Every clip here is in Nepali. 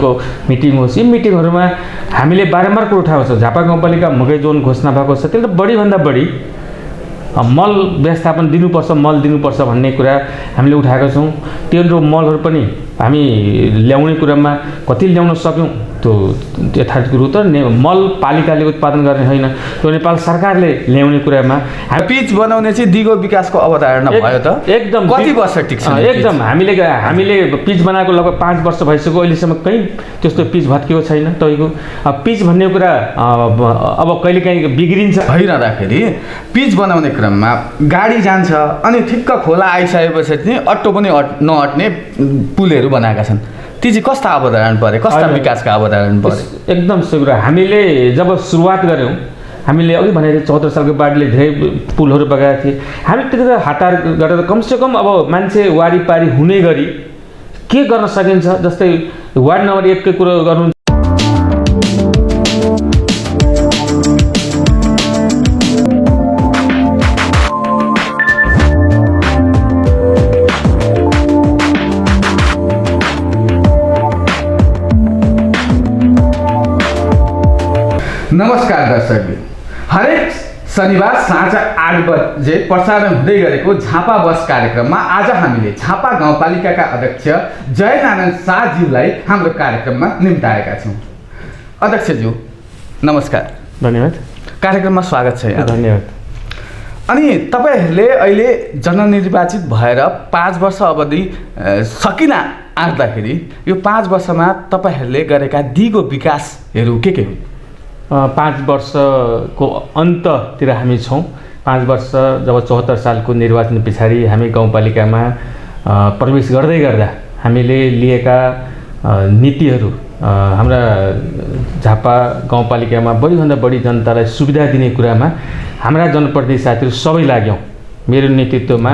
जोनको मिटिङ होस्, यी मिटिङहरूमा हामीले बारम्बार कुरो उठाएको छ। झापा गाउँपालिका मकै जोन घोषणा भएको छ, त्यसले बढीभन्दा बढी मल व्यवस्थापन दिनुपर्छ, मल दिनुपर्छ भन्ने कुरा हामीले उठाएका छौँ। त्यो मलहरू पनि हामी ल्याउने कुरामा कति ल्याउन सक्यौँ त्यो यथार्थ कुरो, तर मल पालिकाले उत्पादन गर्ने होइन, त्यो नेपाल सरकारले ल्याउने कुरामा पिच बनाउने चाहिँ दिगो विकासको अवधारणा भयो त एकदम कति वर्ष टिक्छ? एकदम हामीले पिच बनाएको लगभग 5 वर्ष भइसक्यो, अहिलेसम्म कहीँ त्यस्तो पिच भत्किएको छैन। तपाईँको पिच भन्ने कुरा अब कहिलेकाहीँ बिग्रिन्छ। भइरहँदाखेरि पिच बनाउने क्रममा गाडी जान्छ अनि ठिक्क खोला आइसकेपछि चाहिँ अट्टो पनि नअट्ने पुलहरू बनाएका छन्। ती चाहिँ कस्ता अवधारण परे, कस्ता विकासका अवधारण परे? एकदम सही कुरा। हामीले जब सुरुवात गऱ्यौँ, हामीले अघि भनेर 74 सालको बाढीले धेरै पुलहरू बगाएका थिए। हामी त्यतिखेर हतार गरेर कमसेकम अब मान्छे वारिपारी हुने गरी के गर्न सकिन्छ, जस्तै वार्ड नम्बर 1 कै कुरो गर्नु। नमस्कार दर्शकबिन, हरेक शनिबार साँझ 8 बजे प्रसारण हुँदै गरेको झापा बस कार्यक्रममा आज हामीले झापा गाउँपालिकाका अध्यक्ष जयनारायण शाहज्यूलाई हाम्रो कार्यक्रममा निम्ताएका छौँ। अध्यक्षज्यू नमस्कार। धन्यवाद। कार्यक्रममा स्वागत छ। धन्यवाद। अनि तपाईँहरूले अहिले जननिर्वाचित भएर 5 वर्ष अवधि सकिन आँट्दाखेरि यो 5 वर्षमा तपाईँहरूले गरेका दिगो विकासहरू के हुन्? 5 वर्षको अन्ततिर हामी छौँ। 5 वर्ष जब 74 सालको निर्वाचन पछाडि हामी गाउँपालिकामा प्रवेश गर्दै गर्दा हामीले लिएका नीतिहरू हाम्रा झापा गाउँपालिकामा बढीभन्दा बढी जनतालाई सुविधा दिने कुरामा हाम्रा जनप्रतिनिधि साथीहरू सबै लाग्यौँ। मेरो नेतृत्वमा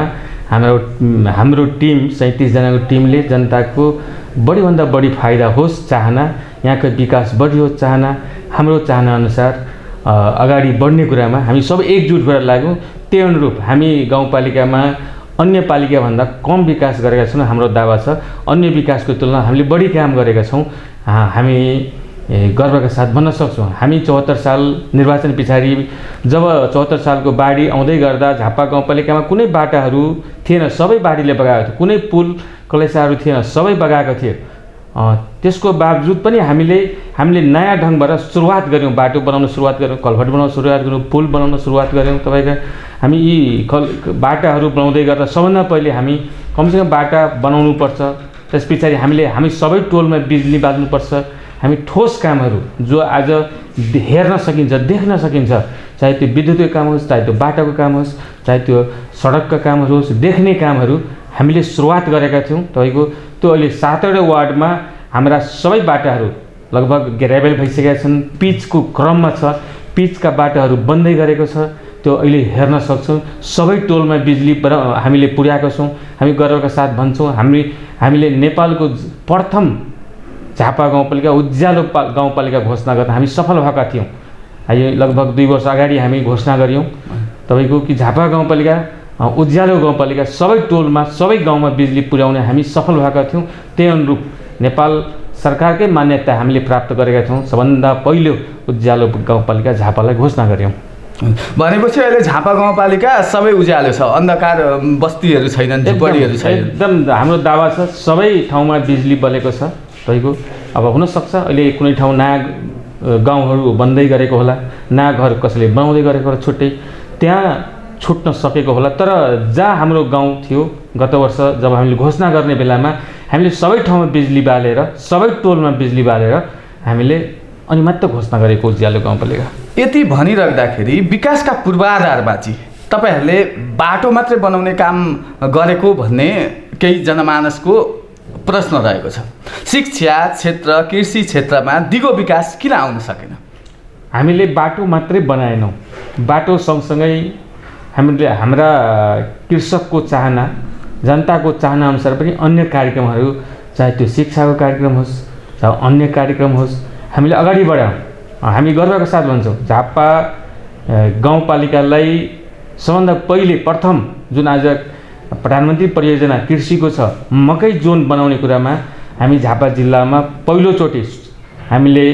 हाम्रो टिम 37 जनाको टिमले जनताको बढीभन्दा बढी फाइदा होस् चाहना, यहाँको विकास बढियोस् चाहना, हाम्रो चाहना अनुसार अगाडि बढ्ने कुरामा हामी सबै एकजुट भएर लाग्यौँ। त्यही अनुरूप हामी गाउँपालिकामा अन्य पालिकाभन्दा कम विकास गरेका छौँ। हाम्रो दावा छ अन्य विकासको तुलनामा हामीले बढी काम गरेका छौँ। हामी गर्वका साथ भन्न सक्छौँ। हामी 74 साल निर्वाचन पछाडि जब 74 सालको बाढी आउँदै गर्दा झापा गाउँपालिकामा कुनै बाटाहरू थिएन, सबै बाढीले बगाएको थियो। कुनै पुल कलेसाहरू थिएन, सबै बगाएको थियो। त्यसको बावजुद पनि हामीले नयाँ ढङ्गबाट सुरुवात गऱ्यौँ। बाटो बनाउन सुरुवात गऱ्यौँ, कलभट बनाउन सुरुवात गऱ्यौँ, पुल बनाउन सुरुवात गऱ्यौँ। तपाईँका हामी यी बाटाहरू बनाउँदै गर्दा सबभन्दा पहिले हामी कमसेकम बाटा बनाउनुपर्छ। त्यस पछाडि हामी सबै टोलमा बिजुली बाल्नुपर्छ। हामी ठोस कामहरू जो आज हेर्न सकिन्छ, देख्न सकिन्छ, चाहे त्यो विद्युतको काम होस्, चाहे त्यो बाटाको काम होस्, चाहे त्यो सडकका कामहरू होस्, देख्ने कामहरू हामीले सुरुवात गरेका थियौँ। तपाईँको त्यो अहिले 7वटा वार्डमा हाम्रा सबै बाटाहरू लगभग ग्रेभल भइसकेका छन्, पिचको क्रममा छ, पिचका बाटाहरू बन्दै गरेको छ। त्यो अहिले हेर्न सक्छौँ। सबै टोलमा बिजुली हामीले पुर्याएका छौँ। हामी गर्वका साथ भन्छौँ हामीले नेपालको प्रथम झापा गाउँपालिका उज्यालो गाउँपालिका घोषणा गर्दा हामी सफल भएका थियौँ। अहिले लगभग 2 वर्ष अगाडि हामी घोषणा गऱ्यौँ तपाईँको कि झापा गाउँपालिका उज्यालो गाउँपालिका सबै टोलमा सबै गाउँमा बिजुली पुर्याउने हामी सफल भएका थियौँ। त्यही अनुरूप नेपाल सरकारकै मान्यता हामीले प्राप्त गरेका थियौँ। सबभन्दा पहिलो उज्यालो गाउँपालिका झापालाई घोषणा गऱ्यौँ। भनेपछि अहिले झापा गाउँपालिका सबै उज्यालो छ, अन्धकार बस्तीहरू छैनन्, झुपडीहरू छैनन्। एकदम हाम्रो दावा छ सबै ठाउँमा बिजुली बलेको छ। तपाईँको अब हुनसक्छ अहिले कुनै ठाउँ नयाँ गाउँहरू बन्दै गरेको होला, नयाँ घर कसैले बनाउँदै गरेको होला, छुट्टै त्यहाँ छुट्न सकेको होला। तर जहाँ हाम्रो गाउँ थियो गत वर्ष जब हामीले घोषणा गर्ने बेलामा हामीले सबै ठाउँमा बिजुली बालेर, सबै टोलमा बिजुली बालेर हामीले अनि मात्र घोषणा गरेको उज्यालो गाउँपालिका। यति भनिराख्दाखेरि विकासका पूर्वाधारमा चाहिँ तपाईँहरूले बाटो मात्रै बनाउने काम गरेको भन्ने केही जनमानसको प्रश्न रहेको छ। शिक्षा क्षेत्र, कृषि क्षेत्रमा दिगो विकास किन आउन सकेन? हामीले बाटो मात्रै बनाएनौँ, बाटो सँगसँगै हामीले हाम्रा कृषकको चाहना, जनताको चाहना अनुसार पनि अन्य कार्यक्रमहरू, चाहे त्यो शिक्षाको कार्यक्रम होस्, चाहे अन्य कार्यक्रम होस्, हामीले अगाडि बढायौँ। हामी गर्वका साथ भन्छौँ झापा गाउँपालिकालाई सबभन्दा पहिले प्रथम जुन आज प्रधानमन्त्री परियोजना कृषिको छ, मकै जोन बनाउने कुरामा हामी झापा जिल्लामा पहिलोचोटि हामीले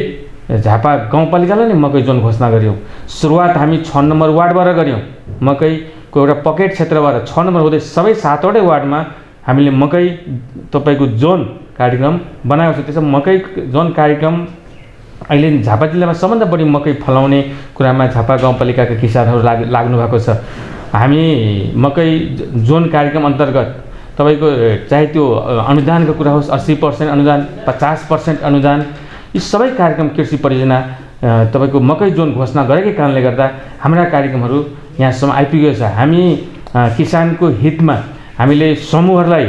झापा गाउँपालिकालाई नै मकै जोन घोषणा गऱ्यौँ। सुरुवात हामी 6 नम्बर वार्डबाट गऱ्यौँ। मकैको एउटा पकेट क्षेत्रबाट 6 नम्बर हुँदै सबै 7वटै वार्डमा हामीले मकै तपाईँको जोन कार्यक्रम बनाएको छ। त्यसो मकै जोन कार्यक्रम अहिले झापा जिल्लामा सबभन्दा बढी मकै फलाउने कुरामा झापा गाउँपालिकाका किसानहरू लाग्नु भएको छ। हामी मकै जोन कार्यक्रम अन्तर्गत तपाईँको चाहे त्यो अनुदानको कुरा होस्, 80% अनुदान, 50% अनुदान, यी सबै कार्यक्रम कृषि परियोजना तपाईँको मकै जोन घोषणा गरेकै कारणले गर्दा हाम्रा कार्यक्रमहरू यहाँसम्म आइपुगेको छ। हामी किसानको हितमा हामीले समूहहरूलाई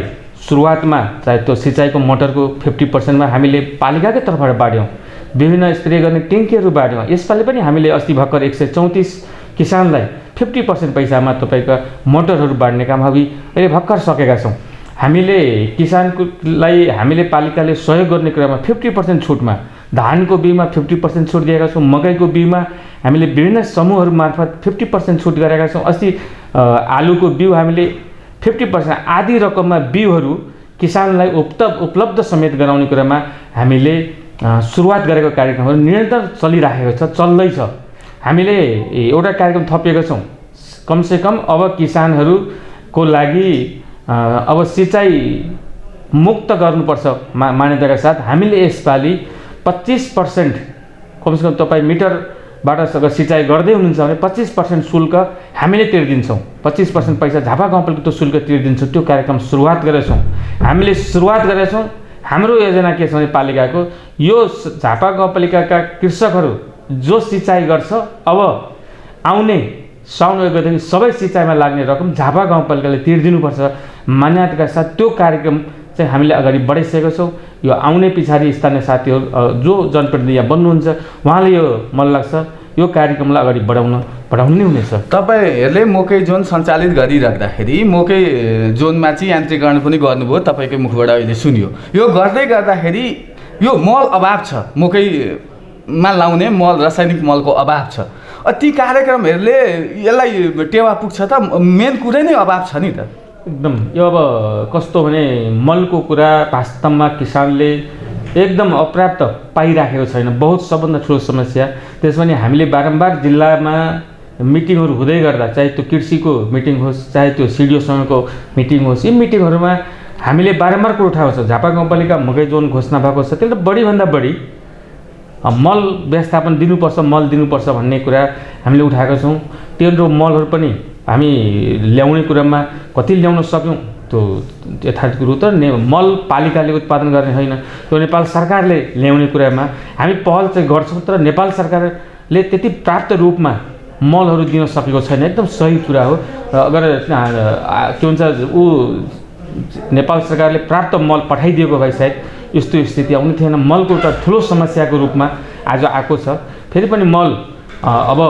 सुरुवातमा चाहे त्यो सिँचाइको मोटरको 50%मा हामीले पालिकाकै तर्फबाट बाँड्यौँ। विभिन्न स्प्रे गर्ने ट्याङ्कीहरू बाँड्यौँ। यसपालि पनि हामीले अस्ति भर्खर 134 किसानलाई 50% पैसामा तपाईँका मोटरहरू बाँड्ने काम अहिले भर्खर सकेका छौँ। हामीले किसानकोलाई हामीले पालिकाले सहयोग गर्ने कुरामा 50% छुटमा धानको बिउमा 50% छुट दिएका छौँ। मकैको बिउमा हामीले विभिन्न समूहहरू मार्फत 50% छुट गरेका छौँ। अस्ति आलुको बिउ हामीले 50% आधी रकममा बिउहरू किसानलाई उपलब्ध समेत गराउने कुरामा हामीले सुरुवात गरेको कार्यक्रमहरू निरन्तर चलिराखेको छ, चल्दैछ। हामीले एउटा कार्यक्रम थपिएको छौँ। कमसेकम अब किसानहरूको लागि अब सिँचाइ मुक्त गर्नुपर्छ मान्यताका साथ हामीले यसपालि 25% कमसेकम तपाईँ मिटरबाट सिँचाइ गर्दै हुनुहुन्छ भने 25% शुल्क हामीले तिर्दिन्छौँ। 25% पैसा झापा गाउँपालिका त्यो शुल्क तिर्दिन्छौँ। त्यो कार्यक्रम सुरुवात गरेछौँ। हामीले सुरुवात गरेछौँ। हाम्रो योजना के छ भने पालिकाको यो झापा गाउँपालिकाका कृषकहरू जो सिँचाइ गर्छ अब आउने साउन 1 गतेदेखि सबै सिँचाइमा लाग्ने रकम झापा गाउँपालिकाले तिर्दिनुपर्छ मान्यताका साथ त्यो कार्यक्रम चाहिँ हामीले अगाडि बढाइसकेका छौँ। यो आउने पछाडि स्थानीय साथीहरू जो जनप्रतिनिधि यहाँ बन्नुहुन्छ उहाँले यो मलाई लाग्छ यो कार्यक्रमलाई अगाडि बढाउनु नै हुनेछ। तपाईँहरूले मकै जोन सञ्चालित गरिराख्दाखेरि मकै जोनमा चाहिँ यान्त्रिकरण पनि गर्नुभयो, तपाईँकै मुखबाट अहिले सुनियो। यो गर्दै गर्दाखेरि यो मल अभाव छ, मकैमा लाउने मल रासायनिक मलको अभाव छ। ती कार्यक्रमहरूले यसलाई टेवा पुग्छ त? मेन कुरै नै अभाव छ नि त। एकदम यो अब कस्तो भने मलको कुरा वास्तवमा किसानले एकदम अपर्याप्त पाइराखेको छैन। बहुत सबभन्दा ठुलो समस्या। त्यसमा पनि हामीले बारम्बार जिल्लामा मिटिङहरू हुँदै गर्दा चाहे त्यो कृषिको मिटिङ होस् चाहे त्यो सिडिओसँगको मिटिङ होस्, यी मिटिङहरूमा हामीले बारम्बार कुरो उठाएको छ। झापा गाउँपालिका मकै जोन घोषणा भएको छ, त्यसले बढीभन्दा बढी मल व्यवस्थापन दिनुपर्छ, मल दिनुपर्छ भन्ने कुरा हामीले उठाएका छौँ। त्यो मलहरू पनि हामी ल्याउने कुरामा कति ल्याउन सक्यौँ त्यो यथार्थ कुरो त मल पालिकाले उत्पादन गर्ने होइन, त्यो नेपाल सरकारले ल्याउने कुरामा हामी पहल चाहिँ गर्छौँ। तर नेपाल सरकारले त्यति पर्याप्त रूपमा मलहरू दिन सकेको छैन। एकदम सही कुरा हो। अगर के भन्छ नेपाल सरकारले पर्याप्त मल पठाइदिएको भए सायद यस्तो स्थिति आउने थिएन। मलको एउटा ठुलो समस्याको रूपमा आज आएको छ। फेरि पनि मल अब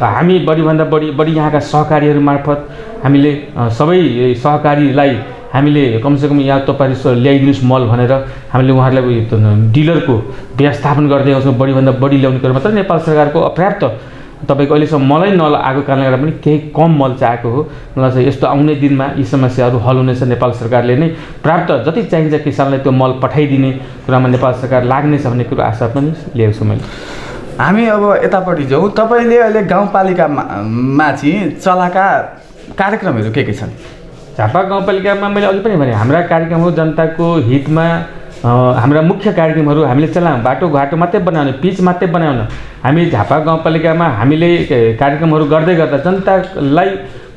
हामी बढीभन्दा बढी यहाँका सहकारीहरू मार्फत हामीले सबै सहकारीलाई हामीले कमसेकम यहाँ तपाईँ ल्याइदिनुहोस् मल भनेर हामीले उहाँहरूलाई डिलरको व्यवस्थापन गर्दै आउँछौँ। बढीभन्दा बढी ल्याउने कुरा मात्र नेपाल सरकारको अपर्याप्त तपाईँको अहिलेसम्म मलै नआएको कारणले गर्दा पनि केही कम मल चाहिँ आएको हो। मलाई चाहिँ यस्तो आउने दिनमा यी समस्याहरू हल हुनेछ। नेपाल सरकारले नै पर्याप्त जति चाहिन्छ किसानलाई त्यो मल पठाइदिने कुरामा नेपाल सरकार लाग्नेछ भन्ने कुरो आशा पनि लिएको छु मैले। हामी अब यतापट्टि जाउँ। तपाईँले अहिले गाउँपालिकामा चाहिँ चलाएका कार्यक्रमहरू के छन्? झापा गाउँपालिकामा मैले अघि पनि भने हाम्रा कार्यक्रमहरू जनताको हितमा हाम्रा मुख्य कार्यक्रमहरू हामीले चलायौँ। बाटोघाटो मात्रै बनाउने, पिच मात्रै बनाउन हामी झापा गाउँपालिकामा हामीले कार्यक्रमहरू गर्दै गर्दा जनतालाई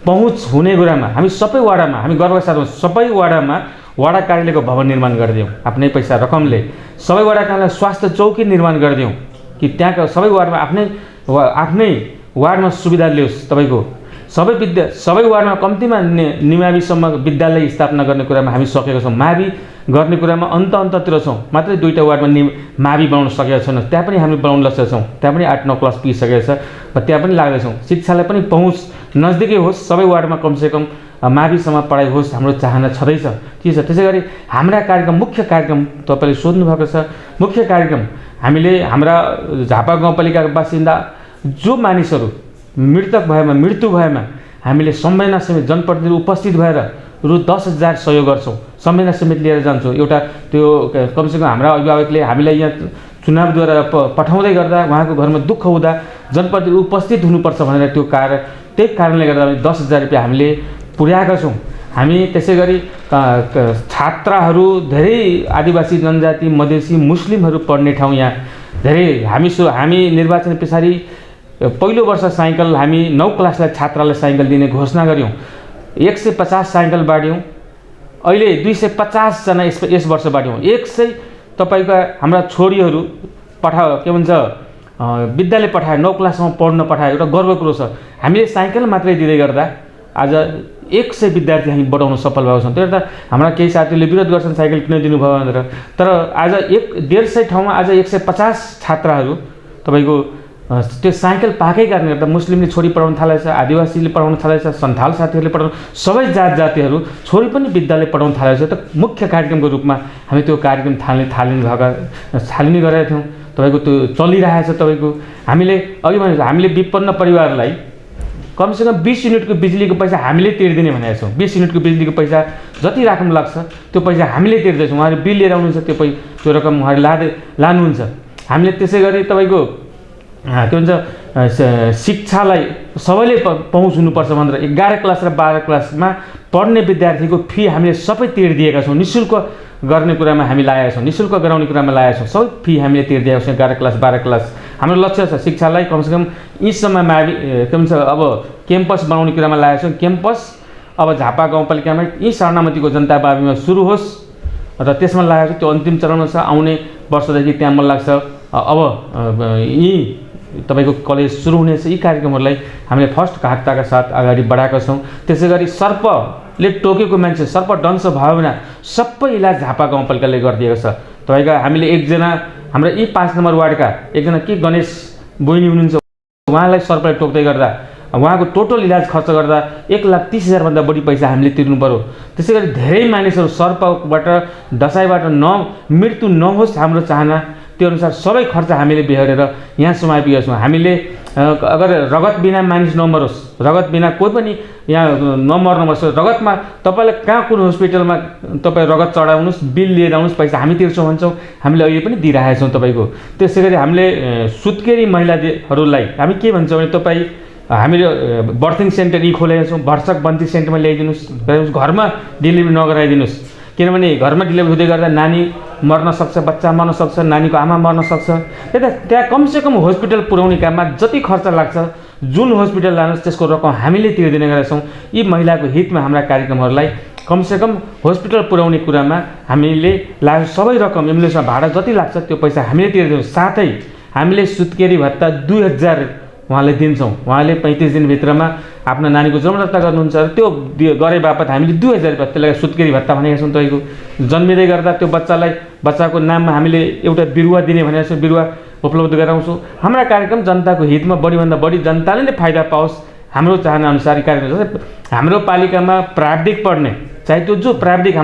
पहुँच हुने कुरामा हामी सबै वाडामा हामी गर्वका साथमा सबै वाडामा वडा कार्यालयको भवन निर्माण गरिदियौँ। आफ्नै पैसा रकमले सबै वडा कार्यालय स्वास्थ्य चौकी निर्माण गरिदियौँ कि त्यहाँका सबै वार्डमा आफ्नै वार्डमा सुविधा लियोस्। तपाईँको सबै वार्डमा कम्तीमा निमाविसम्म विद्यालय स्थापना गर्ने कुरामा हामी सकेका छौँ। मावि गर्ने कुरामा अन्ततिर छौँ। मात्रै 2टा वार्डमा मावि बनाउन सकेका छैनौँ, त्यहाँ पनि हामी बनाउन लसेका छौँ। त्यहाँ पनि 8-9 क्लास पुगिसकेको छ, त्यहाँ पनि लाग्दैछौँ। शिक्षालाई पनि पहुँच नजदिकै होस्, सबै वार्डमा कमसेकम माविसम्म पढाइ होस्, हाम्रो चाहना छँदैछ। ठिक छ। त्यसै गरी हाम्रा कार्यक्रम मुख्य कार्यक्रम तपाईँले सोध्नु भएको छ। मुख्य कार्यक्रम हामीले हाम्रा झापा गाउँपालिकाका बासिन्दा जो मानिसहरू मृत्यु भएमा हामीले संवेदना समेत जनप्रतिनिधि उपस्थित भएर रु 10,000 सहयोग गर्छौँ। संवेदना समेत लिएर जान्छौँ। एउटा त्यो कमसेकम हाम्रा अभिभावकले हामीलाई यहाँ चुनावद्वारा पठाउँदै गर्दा उहाँको घरमा दुःख हुँदा जनप्रतिनिधि उपस्थित हुनुपर्छ भनेर त्यो त्यही कारणले गर्दा 10,000 रुपियाँ हामीले पुर्याएका छौँ। हामी त्यसै गरी छात्राहरू धेरै आदिवासी जनजाति मधेसी मुस्लिमहरू पढ्ने ठाउँ यहाँ धेरै हामी निर्वाचन पछाडि पहिलो वर्ष साइकल हामी 9 क्लासलाई छात्रालाई साइकल दिने घोषणा गऱ्यौँ। 150 साइकल बाँड्यौँ। अहिले 250 जना यस वर्ष बाँड्यौँ। 100 तपाईँका हाम्रा छोरीहरू के भन्छ विद्यालय पठाए, 9 क्लासमा पढ्न पठाए, एउटा गर्वको कुरो छ। हामीले साइकल मात्रै दिँदै गर्दा आज 100 विद्यार्थी हामी बढाउन सफल भएको छौँ। त्यो त हाम्रा केही साथीहरूले विरोध गर्छन् साइकल किन दिनुभयो भनेर, तर आज 150 ठाउँमा आज 150 छात्राहरू तपाईँको त्यो साइकल पाएकै कारणले गर्दा मुस्लिमले छोरी पढाउन थालेछ, आदिवासीले पढाउन थालेछ, सन्थाल साथीहरूले पढाउन, सबै जातिहरू छोरी पनि विद्यालय पढाउन थालेछ। त मुख्य कार्यक्रमको रूपमा हामी त्यो कार्यक्रम थालिने गरेका थियौँ। तपाईँको त्यो चलिरहेछ। तपाईँको हामीले अघि भने हामीले विपन्न परिवारलाई कमसेकम 20 युनिटको बिजुलीको पैसा हामीले तिर्दिने भनेका छौँ। 20 युनिटको बिजुलीको पैसा जति राख्नु लाग्छ त्यो पैसा हामीले तिर्दैछौँ। उहाँहरूले बिल लिएर आउनुहुन्छ, त्यो रकम उहाँहरूले लानुहुन्छ। हामीले त्यसै गरी तपाईँको के भन्छ शिक्षालाई सबैले पहुँच हुनुपर्छ भनेर 11 क्लास र 12 क्लासमा पढ्ने विद्यार्थीको फी हामीले सबै तिर्दिएका छौँ। निःशुल्क गर्ने कुरामा हामी लागेका छौँ, निःशुल्क गराउने कुरामा लागेका छौँ। सबै फी हामीले तिर्दिएका छौँ। 11 क्लास 12 क्लास हाम्रो लक्ष्य छ शिक्षालाई कमसेकम यी समयमा के भन्छ अब क्याम्पस बनाउने कुरामा लागेका छौँ। क्याम्पस अब झापा गाउँपालिकामा यी शरणामतीको जनता बाबीमा सुरु होस् र त्यसमा लागेको छ। त्यो अन्तिम चरणमा छ। आउने वर्षदेखि त्यहाँ मन लाग्छ अब यी तपाईँको कलेज सुरु हुनेछ। यी कार्यक्रमहरूलाई हामीले फर्स्ट घाटताका साथ अगाडि बढाएका छौँ। त्यसै गरी सर्पले टोकेको मान्छे सर्प दंश भयो भने सबै इलाज झापा गाउँपालिकाले गरिदिएको छ। तपाईँका हामीले एकजना हाम्रा यी 5 नम्बर वार्डका एकजना के गणेश बोइनी हुनुहुन्छ, उहाँलाई सर्पले टोक्दै गर्दा उहाँको टोटल इलाज खर्च गर्दा 1,30,000 भन्दा बढी पैसा हामीले तिर्नु पर्यो। त्यसै गरी धेरै मानिसहरू सर्पबाट दसाईबाट मृत्यु नहोस् हाम्रो चाहना, त्यो अनुसार सबै खर्च हामीले बेहोरेर यहाँसम्म आइपुगेका छौँ। हामीले अगर रगत बिना मानिस नमरोस्, रगत बिना कोही पनि यहाँ नमर्नुपर्छ। रगतमा तपाईँलाई कहाँ कुन हस्पिटलमा तपाईँ रगत चढाउनुहोस्, बिल लिएर आउनुहोस्, पैसा हामी तिर्छौँ भन्छौँ। हामीले अहिले पनि दिइरहेका छौँ तपाईँको। त्यसै गरी हामीले सुत्केरी महिलाहरूलाई हामी के भन्छौँ भने तपाईँ हामीले बर्थिङ सेन्टर खोलेका छौँ। भर्सक बन्ती सेन्टरमा ल्याइदिनुहोस्, घरमा डेलिभरी नगराइदिनुहोस्। किनभने घरमा डेलिभरी हुँदै गर्दा नानी मर्न सक्छ, बच्चा मर्न सक्छ, नानीको आमा मर्न सक्छ। त्यहाँ कमसेकम हस्पिटल पुर्याउने काममा जति खर्च लाग्छ जुन हस्पिटल लानुहोस् त्यसको रकम हामीले तिर्दिने गरेका छौँ। यी महिलाको हितमा हाम्रा कार्यक्रमहरूलाई कमसेकम हस्पिटल पुर्याउने कुरामा हामीले सबै रकम एम्बुलेन्समा भाडा जति लाग्छ त्यो पैसा हामीले तिर्दिन्छौँ। साथै हामीले सुत्केरी भत्ता 2,000 उहाँले दिन्छौँ। उहाँले 35 दिनभित्रमा आफ्नो नानीको जन्मदत्ता गर्नुहुन्छ र त्यो गरे बापत हामीले 2,000 रुपियाँ त्यसलाई सुत्केरी भत्ता भनेका छौँ। तपाईँको जन्मिँदै गर्दा त्यो बच्चाको नाममा हामीले एउटा बिरुवा दिने भनेको छौँ, बिरुवा उपलब्ध गराउँछौँ। हाम्रा कार्यक्रम जनताको हितमा बढीभन्दा बढी जनताले नै फाइदा पाओस् हाम्रो चाहना अनुसार कार्यक्रम जस्तै हाम्रो पालिकामा प्राविधिक पढ्ने चाहे त्यो जो प्राविधिक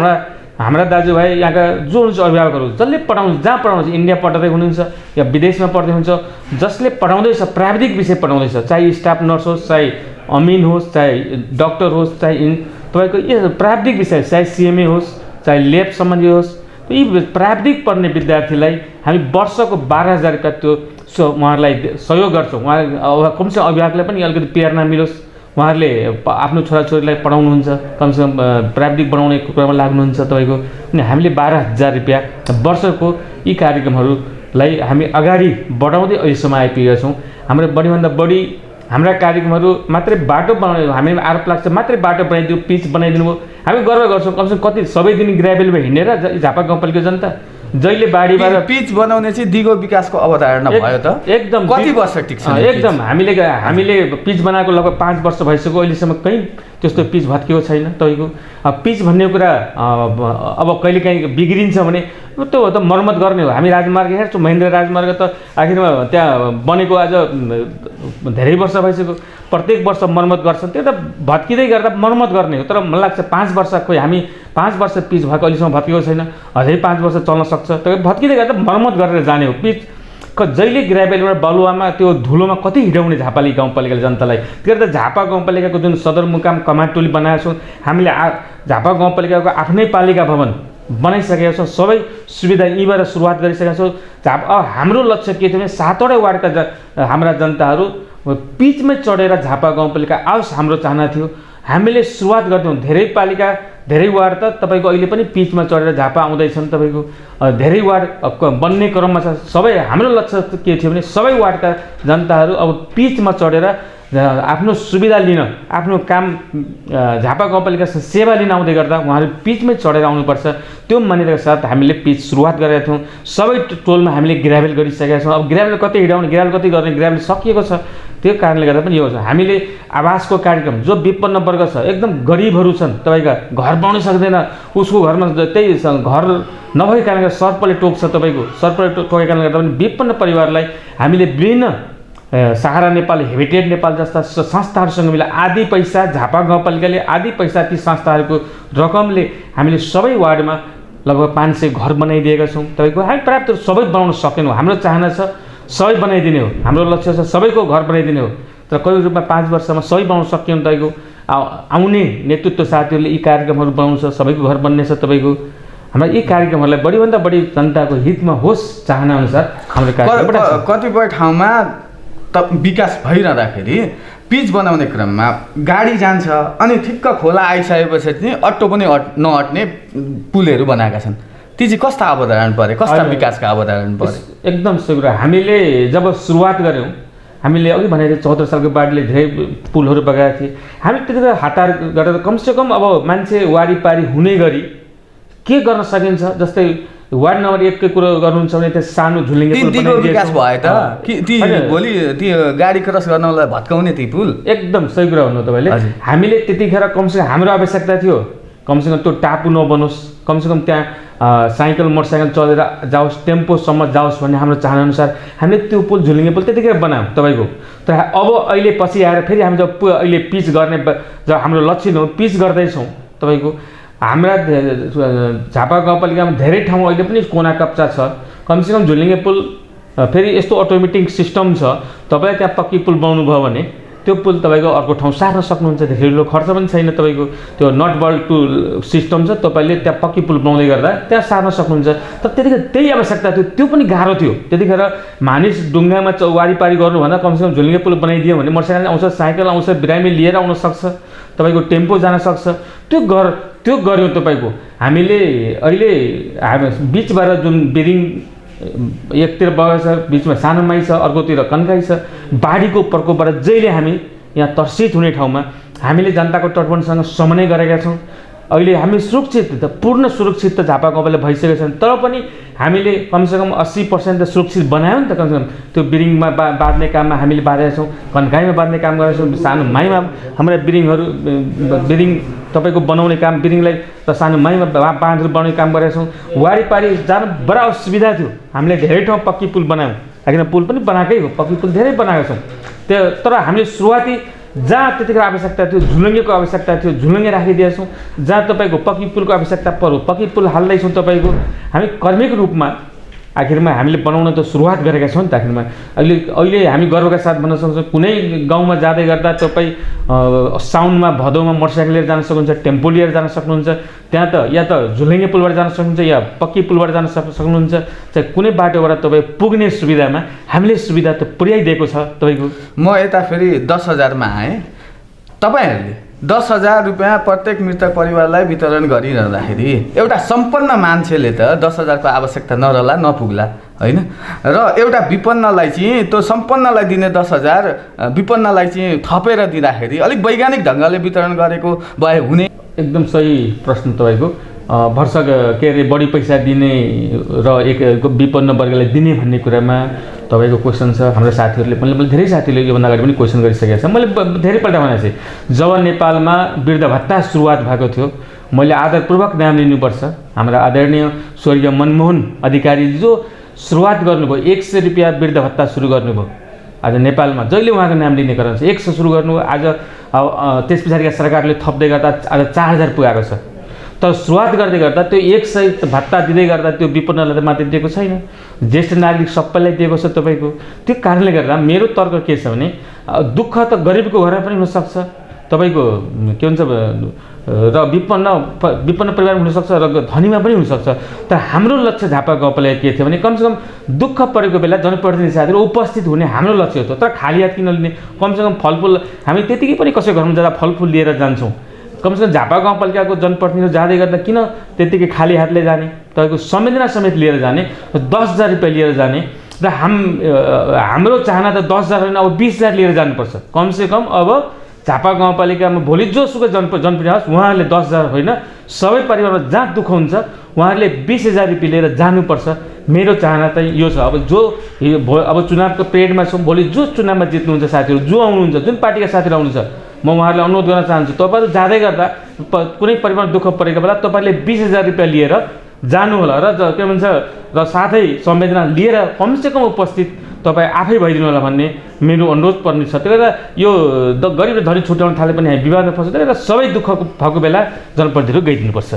हाम्रा दाजुभाइ यहाँका जो हुनुहुन्छ अभिभावकहरू जसले पढाउनुहुन्छ, जहाँ पढाउनुहुन्छ, इन्डिया पढ्दै हुनुहुन्छ या विदेशमा पढ्दै हुनुहुन्छ, जसले पढाउँदैछ प्राविधिक विषय पढाउँदैछ, चाहे स्टाफ नर्स होस्, चाहे अमिन होस्, चाहे डक्टर होस्, चाहे तपाईँको यो प्राविधिक विषय चाहे सिएमए होस्, चाहे ल्याब सम्बन्धी होस्, यी प्राविधिक पढ्ने विद्यार्थीलाई हामी वर्षको 12,000 रुपियाँ त्यो उहाँहरूलाई सहयोग गर्छौँ। उहाँ कमसेकम अभिभावकलाई पनि अलिकति प्रेरणा मिलोस्। उहाँहरूले आफ्नो छोराछोरीलाई पढाउनुहुन्छ, कमसेकम प्राविधिक बनाउने कुरामा लाग्नुहुन्छ तपाईँको। अनि हामीले 12,000 रुपियाँ वर्षको यी कार्यक्रमहरूलाई हामी अगाडि बढाउँदै अहिलेसम्म आइपुगेका छौँ। हाम्रो बढीभन्दा बढी हाम्रा कार्यक्रमहरू मात्रै बाटो बनाउने हामीले आरोप लाग्छ, मात्रै बाटो बनाइदियो, पिच बनाइदिनु भयो, हामी गर्व गर्छौँ। कमसेकम कति सबै दिन ग्राभेलमा हिँडेर झापा गाउँपालिका जनता जहिले बाढीबाट पिच बनाउने चाहिँ दिगो विकासको अवधारणा भयो त एकदम कति वर्ष टिक्छ? एकदम हामीले पिच बनाएको लगभग 5 वर्ष भइसक्यो। अहिलेसम्म कहीँ त्यस्तो पिच भत्किएको छैन। तपाईँको पिच भन्ने कुरा अब कहिलेकाहीँ बिग्रिन्छ भने त्यो त मर्मत गर्ने हो। हामी राजमार्ग हेर्छौँ, महेन्द्र राजमार्ग त आखिरमा त्यहाँ बनेको आज धेरै वर्ष भइसक्यो। प्रत्येक वर्ष मर्मत गर्छन्, त्यो त भत्किँदै गर्दा मर्मत गर्ने हो। तर मलाई लाग्छ 5 वर्ष खोइ हामी 5 वर्ष पिच भएको अहिलेसम्म भत्किएको छैन, अझै 5 वर्ष चल्न सक्छ। तर भत्किँदै गर्दा मर्मत गरेर जाने हो। जहिले ग्राभेलबाट बालुवामा त्यो धुलोमा कति हिँडाउने झापाली गाउँपालिकाले जनतालाई। त्यही त झापा गाउँपालिकाको जुन सदरमुकाम कमाटोली बनाएको छौँ हामीले, झापा गाउँपालिकाको आफ्नै पालिका भवन बनाइसकेका छौँ, सबै सुविधा यहीँबाट सुरुवात गरिसकेका छौँ। हाम्रो लक्ष्य के थियो भने 7वटै वार्डका हाम्रा जनताहरू पिचमै चढेर झापा गाउँपालिका आओस्, हाम्रो चाहना थियो। हामीले सुरुवात गर्थ्यौँ, धेरै पालिका धेरै वार्ड त तपाईँको अहिले पनि पिचमा चढेर झापा आउँदैछन्, तपाईँको धेरै वार्ड बन्ने क्रममा छ। सबै हाम्रो लक्ष्य के थियो भने सबै वार्डका जनताहरू अब पिचमा चढेर आफ्नो सुविधा लिन, आफ्नो काम झापा गाउँपालिका सेवा लिन आउँदै गर्दा उहाँहरू पिचमै चढेर आउनुपर्छ, त्यो मान्यताका साथ हामीले पिच सुरुवात गरेका थियौँ। सबै टोलमा हामीले ग्राभेल गरिसकेका छौँ। अब ग्राभेल कति हिँडाउने, ग्राभेल कति गर्ने, ग्राभेल सकिएको छ। त्यो कारणले गर्दा पनि यो छ। हामीले आवासको कार्यक्रम, जो विपन्न वर्ग छ, एकदम गरिबहरू छन्, तपाईँका घर बनाउन सक्दैन, उसको घरमा त्यही घर नभएको कारणले सर्पले टोक्छ, तपाईँको सर्पले टोकेको कारणले गर्दा पनि विपन्न परिवारलाई हामीले विभिन्न सहारा नेपाल, हेबिटेट नेपाल जस्ता संस्थाहरूसँग मिलेर आधी पैसा झापा गाउँपालिकाले, आधी पैसा ती संस्थाहरूको रकमले हामीले सबै वार्डमा लगभग 500 घर बनाइदिएका छौँ। तपाईँको हामी पर्याप्त सबै बनाउन सकेनौँ। हाम्रो चाहना छ सबै बनाइदिने हो, हाम्रो लक्ष्य छ सबैको घर बनाइदिने हो। तर कति रूपमा 5 वर्षमा सबै बनाउन सकिएन। तपाईँको आउने नेतृत्व साथीहरूले यी कार्यक्रमहरू बनाउँछ, सबैको घर बन्ने छ। तपाईँको हाम्रा यी कार्यक्रमहरूलाई बढीभन्दा बढी जनताको हितमा होस् चाहना अनुसार हाम्रो कार्यक्रम। कतिपय ठाउँमा विकास भइरहँदाखेरि पिच बनाउने क्रममा गाडी जान्छ अनि ठिक्क खोला आइसकेपछि चाहिँ अट्टो पनि नअट्ने पुलहरू बनाएका छन्। ती चाहिँ कस्ता अवधारण परे, कस्ता विकासका अवधारण परे? एकदम सही कुरा। हामीले जब सुरुवात गऱ्यौँ, हामीले अघि भनेको थिएँ 74 सालको बाढीले धेरै पुलहरू बगाएका थिए। हामी त्यतिखेर हतार गरेर कमसेकम अब मान्छे वारिपारी हुने गरी के गर्न सकिन्छ, जस्तै वार्ड नम्बर 1 को कुरो गर्नुहुन्छ भने त्यो सानो झुलिङ्गे पुल विकास भयो त कि ती भोलि ती गाडी क्रस गर्नलाई भत्काउने ती पुल? एकदम सही कुरा भन्नु तपाईँले। हामीले त्यतिखेर कमसेकम हाम्रो आवश्यकता थियो कमसेकम त्यो टापु नबनोस्, कमसेकम त्यहाँ साइकल मोटरसाइकल चलेर जाओस्, टेम्पोसम्म जाओस् भन्ने हाम्रो चाहना अनुसार हामीले त्यो पुल झुलिङ्गे पुल त्यतिखेर बनायौँ तपाईँको। तर अब अहिले पछि आएर फेरि हामी जब अहिले पिच गर्ने जब हाम्रो लक्ष्य हो पिच गर्दैछौँ, तपाईँको हाम्रा झापा गाउँपालिकामा धेरै ठाउँ अहिले पनि कोना कप्चा छ। कमसेकम झुलिङ्गे पुल फेरि यस्तो अटोमेटिक सिस्टम छ, तपाईँले त्यहाँ पक्की पुल बनाउनु भयो भने त्यो पुल तपाईँको अर्को ठाउँ सार्न सक्नुहुन्छ। धेरै ठुलो खर्च पनि छैन। तपाईँको त्यो नट बल्ट टु सिस्टम छ, तपाईँले त्यहाँ पक्की पुल बनाउँदै गर्दा त्यहाँ सार्न सक्नुहुन्छ। तर त्यतिखेर त्यही आवश्यकता थियो, त्यो पनि गाह्रो थियो। त्यतिखेर मानिस डुङ्गामा वारिपारी गर्नुभन्दा कमसेकम झुलिङ्गे पुल बनाइदियो भने मोटरसाइकल आउँछ, साइकल आउँछ, बिरामी लिएर आउन सक्छ, तपाईँको टेम्पो जान सक्छ। त्यो गऱ्यौँ तपाईँको। हामीले अहिले बिचबाट जुन बिरिङ एकतिर बगेको छ, बिचमा सानो माई छ, अर्कोतिर कन्काई छ, बाढीको प्रकोपबाट जहिले हामी यहाँ तर्सित हुने ठाउँमा हामीले जनताको तटबन्धसँग समन्वय गरेका छौँ। अहिले हामी सुरक्षित पूर्ण सुरक्षित त झापा गाउँपालिका भइसकेका छन्, तर पनि हामीले कमसेकम 80% त सुरक्षित बनायौँ नि त। कमसेकम त्यो बिरिङमा बाँध्ने काममा हामीले बाँधेका छौँ, कन्काईमा बाँध्ने काम गरेका छौँ, सानो माईमा हाम्रा बिरिङ तपाईँको बनाउने काम, बिरिङलाई त सानो माईमा बाँधहरू बनाउने काम गरेका छौँ। वारिपारी जान बडा असुविधा थियो, हामीले धेरै ठाउँ पक्की पुल बनायौँ। किन पुल पनि बनाएकै हो, पक्की पुल धेरै बनाएका छौँ। तर हामीले सुरुवाती जहाँ त्यतिखेर आवश्यकता थियो झुलुङ्गेको आवश्यकता थियो, झुलुङ्गे राखिदिएका छौँ। जहाँ तपाईँको पक्की पुलको आवश्यकता पर्यो पक्की पुल हाल्दैछौँ। तपाईँको हामी कर्मिक रूपमा आखिरमा हामीले बनाउन त सुरुवात गरेका छौँ नि त। आखिरमा अहिले हामी गर्वका साथ भन्न सक्छौँ, कुनै गाउँमा जाँदै गर्दा तपाईँ साउनमा भदौमा मोटरसाइकल लिएर जान सक्नुहुन्छ, टेम्पो लिएर जान सक्नुहुन्छ। त्यहाँ त या त झुलिङ्गे पुलबाट जान सक्नुहुन्छ या पक्की पुलबाट जान सक्नुहुन्छ। चाहे कुनै बाटोबाट तपाईँ पुग्ने सुविधामा हामीले सुविधा त पुर्याइदिएको छ तपाईँको। म यता फेरि 10,000मा आएँ। तपाईँहरूले 10,000 रुपियाँ प्रत्येक मृतक परिवारलाई वितरण गरिरहँदाखेरि एउटा सम्पन्न मान्छेले त 10,000को आवश्यकता नरहला नपुग्ला होइन, र एउटा विपन्नलाई चाहिँ त्यो सम्पन्नलाई दिने 10,000 विपन्नलाई चाहिँ थपेर दिँदाखेरि अलिक वैज्ञानिक ढङ्गले वितरण गरेको भए हुने। एकदम सही प्रश्न तपाईँको। वर्षक के अरे बढी पैसा दिने र एक विपन्न वर्गलाई दिने भन्ने कुरामा तपाईँको क्वेसन छ। हाम्रो साथीहरूले पनि धेरै साथीहरूले योभन्दा अगाडि पनि क्वेसन गरिसकेका छ। मैले धेरैपल्ट भनेको थिएँ, जब नेपालमा वृद्ध भत्ता सुरुवात भएको थियो, मैले आदरपूर्वक नाम लिनुपर्छ हाम्रा आदरणीय स्वर्गीय मनमोहन अधिकारी जो सुरुवात गर्नुभयो। 100 रुपियाँ वृद्ध भत्ता सुरु गर्नुभयो। आज नेपालमा जहिले उहाँको नाम लिने क्रम छ। 100 सुरु गर्नुभयो। आज त्यस पछाडिका सरकारले थप्दै गर्दा आज 4,000 पुगेको छ। तर सुरुवात गर्दै गर्दा त्यो 100 भत्ता दिँदै गर्दा त्यो विपन्नलाई त मात्रै दिएको छैन। ज्येष्ठ नागरिक सबैलाई दिएको छ तपाईँको। त्यो कारणले गर्दा मेरो तर्क के छ भने दुःख त गरिबको घरमा पनि हुनसक्छ तपाईँको के भन्छ र विपन्न परिवार हुनसक्छ र धनीमा पनि हुनसक्छ। तर हाम्रो लक्ष्य झापा गाउँपालिका के थियो भने कमसेकम दुःख परेको बेला जनप्रतिनिधि साथीहरू उपस्थित हुने हाम्रो लक्ष्य हो। तर खाली हात किन लिने, कमसेकम फलफुल हामी त्यतिकै पनि कसैको घरमा जाँदा फलफुल लिएर जान्छौँ। कमसेकम झापा गाउँपालिकाको जनप्रतिनिधि जाँदै गर्दा किन त्यतिकै खाली हातले जाने, तपाईँको संवेदना समेत लिएर जाने, 10,000 रुपियाँ लिएर जाने। र हाम्रो चाहना त 10,000 होइन, अब 20,000 लिएर जानुपर्छ कमसेकम। अब झापा गाउँपालिकामा भोलि जोसुकै जनप्रतिनिधि होस् उहाँहरूले 10,000 होइन, सबै परिवारमा जहाँ दुःख हुन्छ उहाँहरूले 20,000 रुपियाँ लिएर जानुपर्छ। मेरो चाहना त यो छ। अब चुनावको पिरियडमा छौँ, भोलि जो चुनावमा जित्नुहुन्छ साथीहरू, जो आउनुहुन्छ, जुन पार्टीका साथीहरू आउनुहुन्छ, म उहाँहरूलाई अनुरोध गर्न चाहन्छु तपाईँहरू जाँदै गर्दा कुनै परिवारमा दुःख परेको बेला तपाईँले 20,000 रुपियाँ लिएर जानु होला र के भन्छ र साथै संवेदना लिएर कमसेकम उपस्थित तपाईँ आफै भइदिनु होला भन्ने मेरो अनुरोध पर्ने छ। त्यही भएर यो गरिब र धनी छुट्याउन थाले पनि हामी विवादमा फस्छ र सबै दुःख भएको बेला जनप्रतिनिधिहरू गइदिनुपर्छ।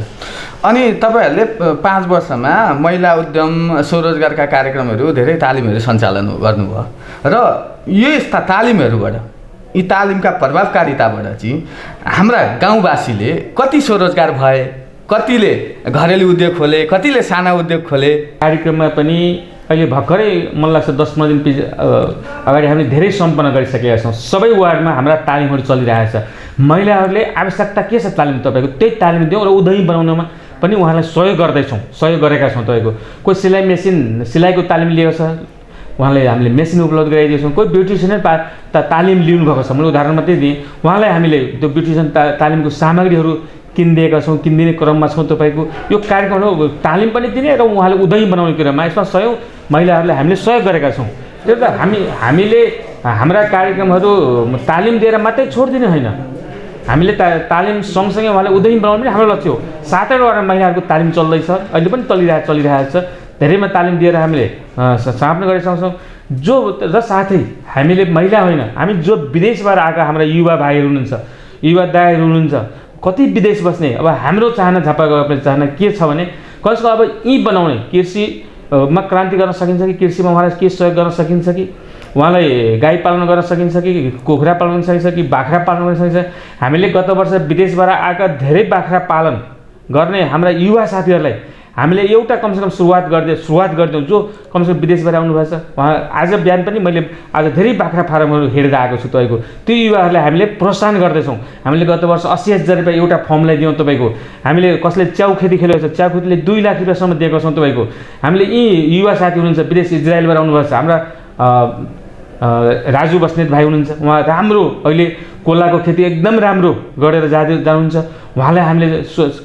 अनि तपाईँहरूले 5 वर्षमा महिला उद्यम स्वरोजगारका कार्यक्रमहरू धेरै तालिमहरू सञ्चालन गर्नुभयो र यो यस्ता तालिमहरूबाट, यी तालिमका प्रभावकारिताबाट चाहिँ हाम्रा गाउँवासीले कति स्वरोजगार भए, कतिले घरेलु उद्योग खोले, कतिले साना उद्योग खोले। कार्यक्रममा पनि अहिले भर्खरै मलाई लाग्छ 10-15 दिन अगाडि हामीले धेरै सम्पन्न गरिसकेका छौँ। सबै वार्डमा हाम्रा तालिमहरू चलिरहेछ। महिलाहरूले आवश्यकता के छ तालिम तपाईँको त्यही तालिम दिउँ र उद्यमी बनाउनमा पनि उहाँलाई सहयोग गरेका छौँ। तपाईँको कोही सिलाइको तालिम लिएको छ, उहाँलाई हामीले मेसिन उपलब्ध गराइदिएको छौँ। कोही ब्युटिसियनै तालिम लिनुभएको छ, मैले उदाहरण मात्रै दिएँ। उहाँलाई हामीले त्यो ब्युटिसियन तालिमको सामग्रीहरू किनिदिएका छौँ, किनिदिने क्रममा छौँ। तपाईँको यो कार्यक्रमहरू तालिम पनि दिने र उहाँले उद्यमी बनाउने कुरामा यसमा महिलाहरूलाई हामीले सहयोग गरेका छौँ। त्यो त हामीले हाम्रा कार्यक्रमहरू तालिम दिएर मात्रै छोडिदिने होइन, हामीले तालिम सँगसँगै उहाँले उद्यमी बनाउनु पनि हाम्रो लक्ष्य हो। 7-8वटा महिलाहरूको तालिम चल्दैछ, अहिले पनि चलिरहेको छ। धेरैमा तालिम दिएर हामीले समाप्न गरेका छौँ। र साथै हामीले महिला होइन, हामी जो विदेशबाट आएका हाम्रा युवा भाइहरू हुनुहुन्छ, युवा दाइहरू हुनुहुन्छ, कति विदेश बस्ने। अब हाम्रो चाहना झापा गाउँपालिका चाहना के छ भने कसको अब यी बनाउने कृषिमा क्रान्ति गर्न सकिन्छ कि, कृषिमा उहाँलाई के सहयोग गर्न सकिन्छ कि, उहाँलाई गाई पालन गर्न सकिन्छ कि, कुखुरा पालन गर्न सकिन्छ कि, बाख्रा पालन गर्न सकिन्छ। हामीले गत वर्ष विदेशबाट आएका धेरै बाख्रा पालन गर्ने हाम्रा युवा साथीहरूलाई हामीले एउटा कमसेकम सुरुवात गरिदिउँ जो कमसेकम विदेशबाट आउनुभएको छ। उहाँ आज बिहान पनि मैले आज धेरै बाख्रा फारमहरू हेरेर आएको छु। तपाईँको त्यो युवाहरूलाई हामीले प्रोत्साहन गर्दैछौँ। हामीले गत वर्ष 80,000 रुपियाँ एउटा फर्मलाई दियौँ। तपाईँको हामीले कसले च्याउ खेती खेलेको छ, च्याउ खेतीले 2 लाख रुपियाँसम्म दिएको छौँ। तपाईँको हामीले यी युवा साथी हुनुहुन्छ विदेश इजरायलबाट आउनुभएको छ, हाम्रा राजु बस्नेत भाइ हुनुहुन्छ, उहाँ राम्रो अहिले कोलाको खेती एकदम राम्रो गरेर जानुहुन्छ। उहाँलाई हामीले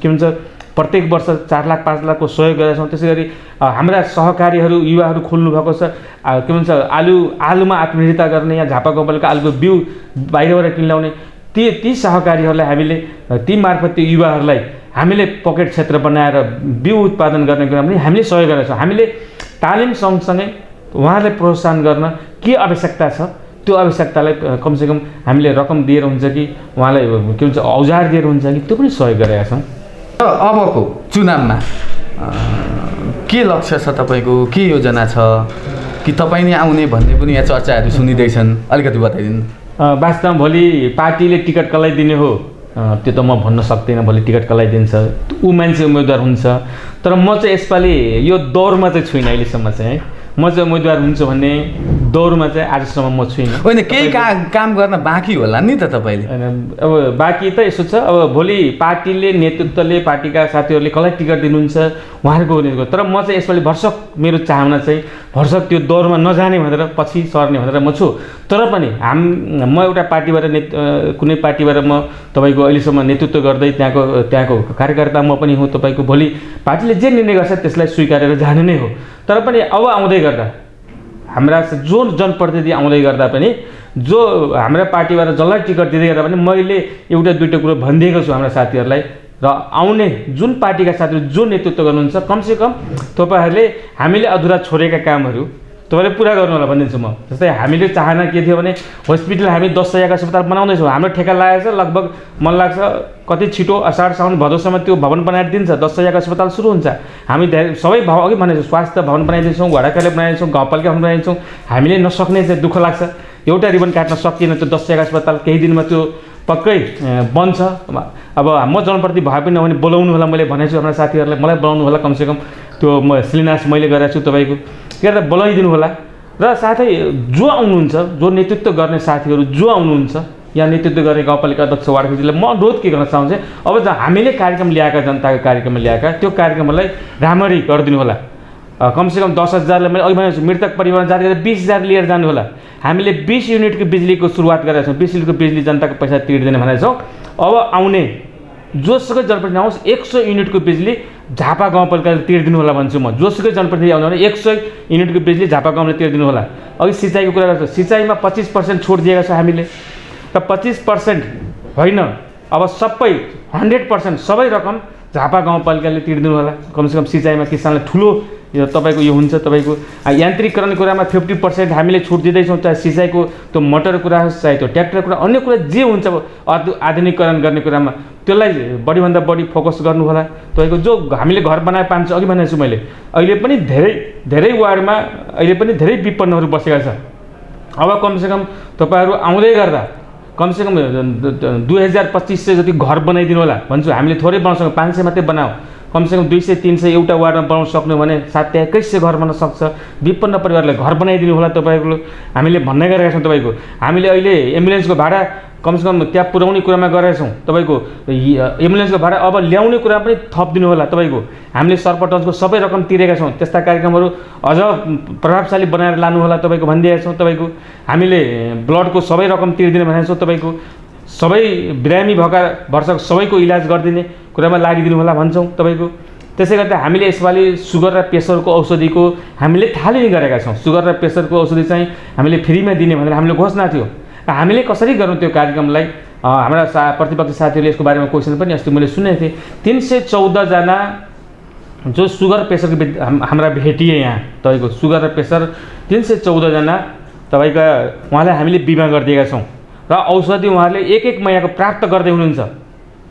के भन्छ प्रत्येक वर्ष 4 लाख 5 लाखको सहयोग गरेका छौँ। त्यसै गरी हाम्रा सहकारीहरू युवाहरू खोल्नु भएको छ। के भन्छ आलुमा आत्मनिर्भरता गर्ने, या झापा गाउँपालिका आलुको बिउ बाहिरबाट किन्लाउने ती सहकारीहरूलाई हामीले ती मार्फत त्यो युवाहरूलाई हामीले पकेट क्षेत्र बनाएर बिउ उत्पादन गर्ने कुरामा पनि हामीले सहयोग गरेका छौँ। हामीले तालिम सँगसँगै उहाँलाई प्रोत्साहन गर्न के आवश्यकता छ त्यो आवश्यकतालाई कमसेकम हामीले रकम दिएर हुन्छ कि, उहाँलाई के भन्छ औजार दिएर हुन्छ कि, त्यो पनि सहयोग गरेका छौँ। अबको चुनावमा के लक्ष्य छ तपाईँको, के योजना छ कि तपाईँ नै आउने भन्ने पनि यहाँ चर्चाहरू सुनिँदैछन्, अलिकति बताइदिनु। वास्तवमा भोलि पार्टीले टिकट कसलाई दिने हो त्यो त म भन्न सक्दिनँ। भोलि टिकट कसलाई दिन्छ, ऊ मान्छे उम्मेदवार हुन्छ। तर म चाहिँ यसपालि यो दौरमा चाहिँ छुइनँ अहिलेसम्म चाहिँ। म चाहिँ उम्मेदवार हुन्छु भन्ने दौरमा चाहिँ आजसम्म म छुइनँ। होइन, केही काम गर्न बाँकी होला नि त तपाईँले। अब बाँकी त यसो छ, अब भोलि पार्टीले नेतृत्वले पार्टीका साथीहरूले कसलाई टिकट दिनुहुन्छ उहाँहरूको हुनेको। तर म चाहिँ यसपालि भरसक मेरो चाहना चाहिँ भरसक त्यो दौरमा नजाने भनेर, पछि सर्ने भनेर म छु। तर पनि म एउटा पार्टीबाट कुनै पार्टीबाट म तपाईँको अहिलेसम्म नेतृत्व गर्दै त्यहाँको कार्यकर्ता म पनि हुँ। तपाईँको भोलि पार्टीले जे निर्णय गर्छ त्यसलाई स्वीकारेर जाने नै हो। तर पनि अब आउँदै गर्दा हाम्रा जो जनप्रतिनिधि आउँदै गर्दा पनि जो हाम्रा पार्टीबाट जसलाई टिकट दिँदै गर्दा पनि मैले एउटा दुईवटा कुरो भनिदिएको छु हाम्रा साथीहरूलाई। र आउने जुन पार्टीका साथीहरू जो नेतृत्व गर्नुहुन्छ, कमसेकम तपाईँहरूले हामीले अधुरा छोडेका कामहरू तपाईँले पुरा गर्नु होला भनिदिन्छु म। जस्तै हामीले चाहना के थियो भने हस्पिटल हामी 10 शय्याको अस्पताल बनाउँदैछौँ, हाम्रो ठेका लागेको छ, लगभग मन लाग्छ कति छिटो असार साउन भदौसम्म त्यो भवन बनाएर दिन्छ, 10 शय्याको अस्पताल सुरु हुन्छ। हामी धेरै सबै अघि भनेको स्वास्थ्य भवन बनाइदिन्छौँ, वडाकाले बनाइदिन्छौँ, गाउँपालिका भवन बनाइदिन्छौँ। हामीले नसक्ने चाहिँ दुःख लाग्छ, एउटा रिबन काट्न सकिएन, त्यो 10 शय्याको अस्पताल केही दिनमा त्यो पक्कै बन्छ। अब म जनप्रति भए पनि नभने बोलाउनु होला, मैले भनेको छु हाम्रा साथीहरूलाई, मलाई बोलाउनु होला, कमसेकम त्यो म शिलान्यास मैले गरेको छु तपाईँको, के गर्दा बोलाइदिनु होला। र साथै जो आउनुहुन्छ, जो नेतृत्व गर्ने साथीहरू जो आउनुहुन्छ, यहाँ नेतृत्व गर्ने गाउँपालिका अध्यक्ष वार्ड समितिलाई म अनुरोध के गर्न चाहन्छु, अब हामीले कार्यक्रम ल्याएका, जनताको कार्यक्रम ल्याएका, त्यो कार्यक्रमलाई राम्ररी गरिदिनु होला। कमसेकम 10,000लाई मैले अघि भनेको छु, मृतक परिवारमा जाँदा 20,000 लिएर जानु होला। हामीले 20 युनिटको बिजुलीको सुरुवात गरेका छौँ, 20 युनिटको बिजुली जनताको पैसा तिर्दैन भनेको छौँ। अब आउने जोसुकै जनप्रतिनिधि आउँछ 100 युनिटको बिजुली झापा गाउँपालिकाले तिर्दिनु होला भन्छु म। जोसुकै जनप्रतिनिधि आउनु भने 100 युनिटको बिजुली झापा गाउँले तिर्दिनु होला। अघि सिँचाइको कुरा गर्छ, सिँचाइमा 25% छुट दिएका छ हामीले, र 25% होइन, अब सबै 100% सबै रकम झापा गाउँपालिकाले तिर्दिनु होला। कमसेकम सिँचाइमा किसानलाई ठुलो यो तपाईँको यो हुन्छ। तपाईँको यान्त्रिकरण कुरामा 50% हामीले छुट दिँदैछौँ, चाहे सिँचाइको त्यो मोटर कुरा होस्, चाहे त्यो ट्र्याक्टर कुरा, अन्य कुरा जे हुन्छ आधुनिकीकरण गर्ने कुरामा त्यसलाई बढीभन्दा बढी फोकस गर्नु होला। तपाईँको जो हामीले घर बनाए पान्छ, अघि भनेको छु मैले, अहिले पनि धेरै वार्डमा अहिले पनि धेरै विपन्नहरू बसेका छ। अब कमसेकम तपाईँहरू आउँदै गर्दा कमसेकम 2025 जति घर बनाइदिनु होला भन्छु। हामीले थोरै बनाउन सक्छौँ, 500 मात्रै बनाऊ, कमसेकम 200-300 एउटा वार्डमा बनाउन सक्नु भने 700-2100 घर बन्न सक्छ। विपन्न परिवारलाई घर बनाइदिनु होला तपाईँको, हामीले भन्ने गरेका छौँ। तपाईँको हामीले अहिले एम्बुलेन्सको भाडा कमसेकम त्यहाँ पुर्याउने कुरामा गरेका छौँ। तपाईँको एम्बुलेन्सको भाडा अब ल्याउने कुरा पनि थपिदिनु होला। तपाईँको हामीले सरपटन्चको सबै रकम तिरेका छौँ, त्यस्ता कार्यक्रमहरू अझ प्रभावशाली बनाएर लानु होला तपाईँको भनिदिएका छौँ। तपाईँको हामीले ब्लडको सबै रकम तिर्दिने भनेको छौँ। तपाईँको सबै बिरामी भएका वर्षको सबैको इलाज गरिदिने कुरामा लागिदिनु होला भन्छौँ तपाईँको। त्यसै गर्दा हामीले यसपालि सुगर र प्रेसरको औषधिको हामीले थालनी गरेका छौँ। सुगर र प्रेसरको औषधि चाहिँ हामीले फ्रीमा दिने भनेर हामीले घोषणा थियो। हामीले कसरी गर्नु त्यो कार्यक्रमलाई, हाम्रा प्रतिपक्षी साथीहरूले यसको बारेमा क्वेसन पनि अस्ति मैले सुनेको थिएँ। 314 जना जो सुगर प्रेसरको हाम्रा भेटिए यहाँ, तपाईँको सुगर र प्रेसर 314 जना तपाईँका उहाँलाई हामीले बिमा गरिदिएका छौँ। र औषधि उहाँहरूले एक महिनाको प्राप्त गर्दै हुनुहुन्छ।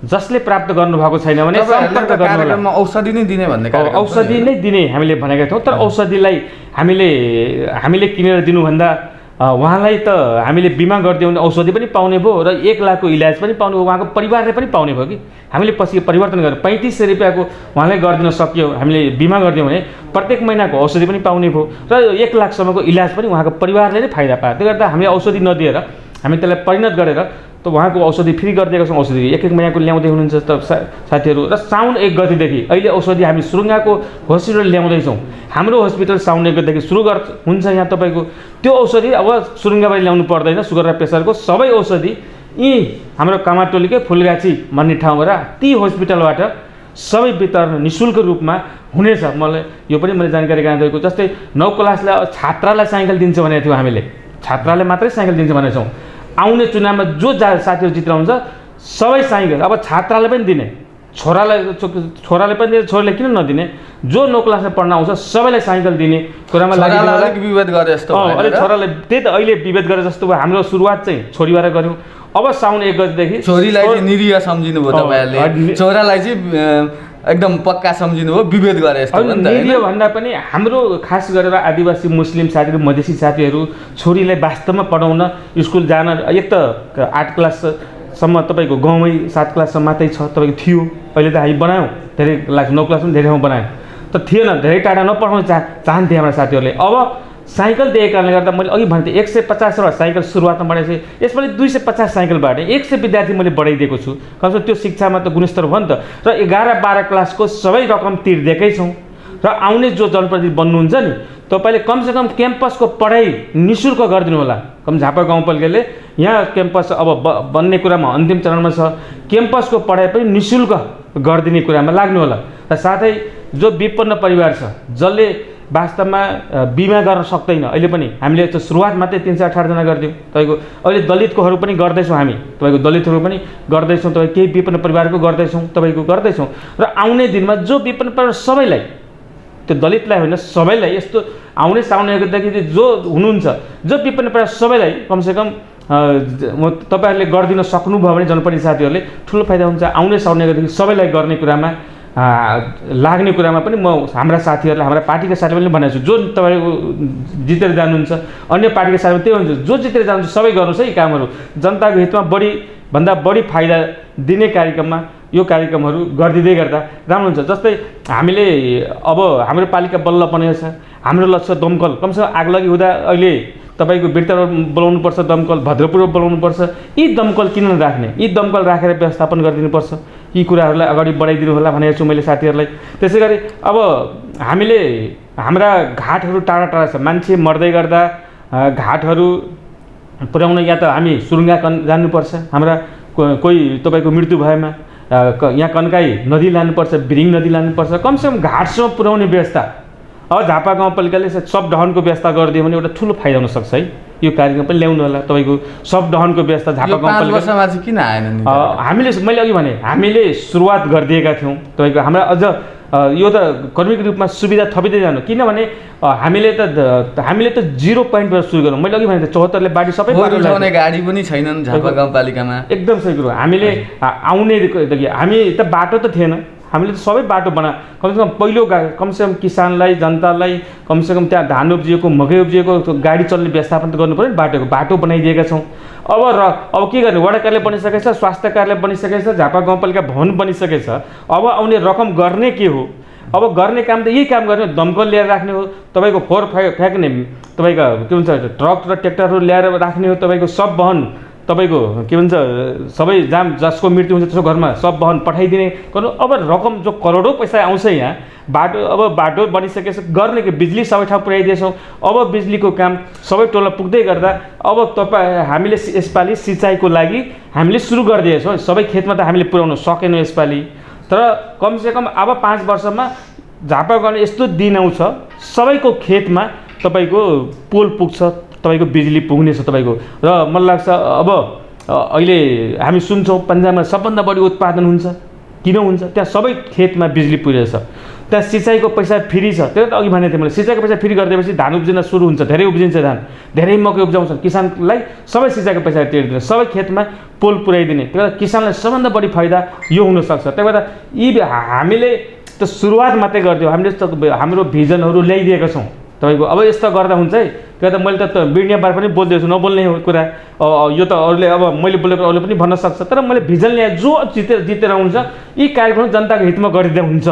जसले प्राप्त गर्नुभएको छैन भने सम्पर्क गर्नु होला। औषधि नै दिने भन्ने कार्यक्रम, औषधि नै दिने हामीले भनेका थियौँ। तर औषधिलाई हामीले किनेर दिनुभन्दा उहाँलाई त हामीले बिमा गरिदियो भने औषधि पनि पाउने भयो र 1 लाखको इलाज पनि पाउने भयो, उहाँको परिवारले पनि पाउने भयो कि। हामीले पछि परिवर्तन गरेर 3500 रुपियाँको उहाँलाई गरिदिन सक्यो, हामीले बिमा गरिदियौँ भने प्रत्येक महिनाको औषधि पनि पाउने भयो र 1 लाखसम्मको इलाज पनि उहाँको परिवारले नै फाइदा पायो। त्यो गर्दा हामीले औषधि नदिएर हामी त्यसलाई परिणत गरेर त उहाँको औषधि फ्री गरिदिएका छौँ। औषधि 1 महिनाको ल्याउँदै हुनुहुन्छ त साथीहरू। र साउन 1 गतिदेखि अहिले औषधि हामी सुरुङ्गाको हस्पिटल ल्याउँदैछौँ। हाम्रो हस्पिटल साउन 1 गतिदेखि सुरु हुन्छ यहाँ तपाईँको। त्यो औषधि अब सुरुङ्गाबारी ल्याउनु पर्दैन। सुगर र प्रेसरको सबै औषधि यी हाम्रो कामाटोलीकै फुलगाछी भन्ने ठाउँबाट ती हस्पिटलबाट सबै वितरण निःशुल्क रूपमा हुनेछ। मलाई यो पनि मैले जानकारी गराइदिएको। जस्तै 9 क्लासलाई छात्रालाई साइकल दिन्छ भनेको थियो हामीले, छात्रालाई मात्रै साइकल दिन्छ भनेको छौँ। आउने चुनावमा जो साथीहरू जिताउँछ सबै साइकल अब छात्रालाई पनि दिने, छोराले पनि दिने, छोरीले किन नदिने, जो 9 क्लासमा पढ्न आउँछ सबैलाई साइकल दिने कुरामा विभेद गरे जस्तो अहिले छोराले त्यही त अहिले विभेद गरे जस्तो भयो। हाम्रो सुरुवात चाहिँ छोरीबाट गऱ्यौँ। अब साउन 1 गतिदेखि छोरीलाई चाहिँ निरीह सम्झिनु भयो तपाईँहरूले, छोरालाई चाहिँ एकदम पक्का सम्झिनु भयो, विभेद गरे जस्तो हो नि त। निरीह भन्दा पनि हाम्रो खास गरेर आदिवासी मुस्लिम साथीहरू, मधेसी साथीहरू छोरीलाई वास्तवमा पढाउन स्कुल जान, एक त 8 क्लाससम्म तपाईँको गाउँमै 7 क्लाससम्म मात्रै छ तपाईँको थियो। अहिले त हामी बनायौँ धेरै क्लास, 9 क्लास पनि धेरै ठाउँ बनायौँ, त थिएन, धेरै टाढा नपढाउन चाहन्थे हाम्रा साथीहरूले। अब साइकल दिएको कारणले गर्दा मैले अघि भन्थेँ 150 साइकल सुरुवातमा बढाएपछि यसपालि 250 साइकल बाँडेँ। 100 विद्यार्थी मैले बढाइदिएको छु। कमसेकम त्यो शिक्षामा त गुणस्तर भयो नि त। र 11-12 क्लासको सबै रकम तिर्दिएकै छौँ। र आउने जो जनप्रतिनिधि बन्नुहुन्छ नि, तपाईँले कमसेकम क्याम्पसको पढाइ निःशुल्क गरिदिनु होला। कम झापा गाउँपालिकाले यहाँ क्याम्पस अब बन्ने कुरामा अन्तिम चरणमा छ। क्याम्पसको पढाइ पनि निःशुल्क गरिदिने कुरामा लाग्नु होला। र साथै जो विपन्न परिवार छ, जसले वास्तवमा बिमा गर्न सक्दैन, अहिले पनि हामीले त सुरुवात मात्रै 318 जना गरिदियौँ तपाईँको। अहिले दलितकोहरू पनि गर्दैछौँ हामी, तपाईँको दलितहरू पनि गर्दैछौँ, तपाईँ केही विपन्न परिवारको गर्दैछौँ, तपाईँको गर्दैछौँ। र आउने दिनमा जो विपन्न परिवार सबैलाई त्यो दलितलाई होइन सबैलाई यस्तो आउने साउनेदेखि जो हुनुहुन्छ जो विपन्न प्रायः सबैलाई कमसेकम तपाईँहरूले गरिदिन सक्नुभयो भने जनप्रतिनिधि साथीहरूले ठुलो फाइदा हुन्छ। आउने साउनेदेखि सबैलाई गर्ने कुरामा लाग्ने कुरामा पनि म हाम्रा साथीहरूलाई हाम्रा पार्टीका साथीहरूले पनि भनेको छु, जो तपाईँको जितेर जानुहुन्छ अन्य पार्टीका साथीहरू त्यही हुन्छ, जो जितेर जानुहुन्छ सबै गर्नुहोस् है कामहरू, जनताको हितमा भन्दा बढी फाइदा दिने कार्यक्रममा यो कार्यक्रमहरू गरिदिँदै गर्दा राम्रो हुन्छ। जस्तै हामीले अब हाम्रो पालिका बल्ल बनेको छ, हाम्रो लक्ष्य दमकल, कमसेकम आगलगी हुँदा अहिले तपाईँको बिर्तामा बोलाउनुपर्छ, दमकल भद्रपुरमा बोलाउनुपर्छ। यी दमकल किन नराख्ने, यी दमकल राखेर व्यवस्थापन गरिदिनुपर्छ। यी कुराहरूलाई अगाडि बढाइदिनु होला भनेको छु मैले साथीहरूलाई। त्यसै गरी अब हामीले हाम्रा घाटहरू टाढा टाढा छ, मान्छे मर्दै गर्दा घाटहरू पुर्याउन या त हामी सुरुङ्गा जानुपर्छ, हाम्रा कोही तपाईँको मृत्यु भएमा यहाँ कन्काई नदी लानुपर्छ, बिरिङ नदी लानुपर्छ, कमसेकम घाटसम्म पुर्याउने व्यवस्था अब झापा गाउँपालिकाले सब डहनको व्यवस्था गरिदियो भने एउटा ठुलो फाइदा हुनसक्छ है। यो कार्यक्रम पनि ल्याउनु होला तपाईँको सब डहनको व्यवस्था झापा गाउँपालिकामा चाहिँ किन आएन नि? हामीले मैले अघि भने हामीले सुरुवात गरिदिएका थियौँ तपाईँको, हाम्रा अझ यो त कर्मिक रूपमा सुविधा थपिँदै जानु, किनभने हामीले त 0 पोइन्टबाट सुरु गरौँ। मैले अघि भने 74ले बाटी सबै उठाउने गाडी पनि छैनन् झापा गाउँपालिकामा। एकदम सही कुरो। हामीले आउनेदेखि हामी त बाटो त थिएन, हामीले त सबै बाटो कमसेकम पहिलो कमसेकम किसानलाई जनतालाई कमसेकम त्यहाँ धान उब्जिएको मकै उब्जिएको गाडी चल्ने व्यवस्थापन त गर्नु पऱ्यो नि, बाटो बनाइदिएका छौँ। अब के गर्ने, वडा कार्यालय बनिसकेको छ, स्वास्थ्य कार्यालय बनिसकेको छ, झापा गाउँपालिका भवन बनिसकेको छ। अब आउने रकम गर्ने के हो, अब गर्ने काम त यही काम गर्ने, दमकल ल्याएर राख्ने हो, तपाईँको फोहोर फ्याँक्ने तपाईँको के भन्छ ट्रक र ट्र्याक्टरहरू ल्याएर राख्ने हो, तपाईँको सब वाहन तपाईँको के भन्छ सबै जसको मृत्यु हुन्छ त्यसको घरमा सब वाहन पठाइदिने गर्नु। अब रकम जो करोडौँ पैसा आउँछ यहाँ बाटो, अब बाटो बनिसकेछ, गर्ने कि बिजुली सबै ठाउँ पुर्याइदिएछौँ। अब बिजुलीको काम सबै टोलमा पुग्दै गर्दा अब हामीले यसपालि सिँचाइको लागि हामीले सुरु गरिदिएछौँ। सबै खेतमा त हामीले पुर्याउन सकेनौँ यसपालि, तर कमसेकम अब 5 वर्षमा झापा गर्ने यस्तो दिन आउँछ सबैको खेतमा तपाईँको पोल पुग्छ, तपाईँको बिजुली पुग्नेछ तपाईँको। र मलाई लाग्छ अब अहिले हामी सुन्छौँ पन्जाबमा सबभन्दा बढी उत्पादन हुन्छ, किन हुन्छ, त्यहाँ सबै खेतमा बिजुली पुगेछ, त्यहाँ सिँचाइको पैसा फ्री छ। त्यो त अघि भनेको थिएँ मैले, सिँचाइको पैसा फ्री गरिदिएपछि धान उब्जिन सुरु हुन्छ, धेरै उब्जिन्छ धान, धेरै मकै उब्जाउँछन्, किसानलाई सबै सिँचाइको पैसा तिर्दिने, सबै खेतमा पोल पुर्याइदिने, त्यही भएर किसानलाई सबभन्दा बढी फाइदा यो हुनसक्छ। त्यही भएर यी हामीले त सुरुवात मात्रै गरिदियो, हामीले हाम्रो भिजनहरू ल्याइदिएका छौँ तपाईँको। अब यस्तो गर्दा हुन्छ है, त्यो त मैले त मिडियाबाट पनि बोल्दैछु, नबोल्ने कुरा यो त अरूले अब मैले बोलेको अरूले पनि भन्न सक्छ, तर मैले भिजन ल्याए जो जितेर आउँछ यी कार्यक्रम जनताको हितमा गरिदिँदा हुन्छ।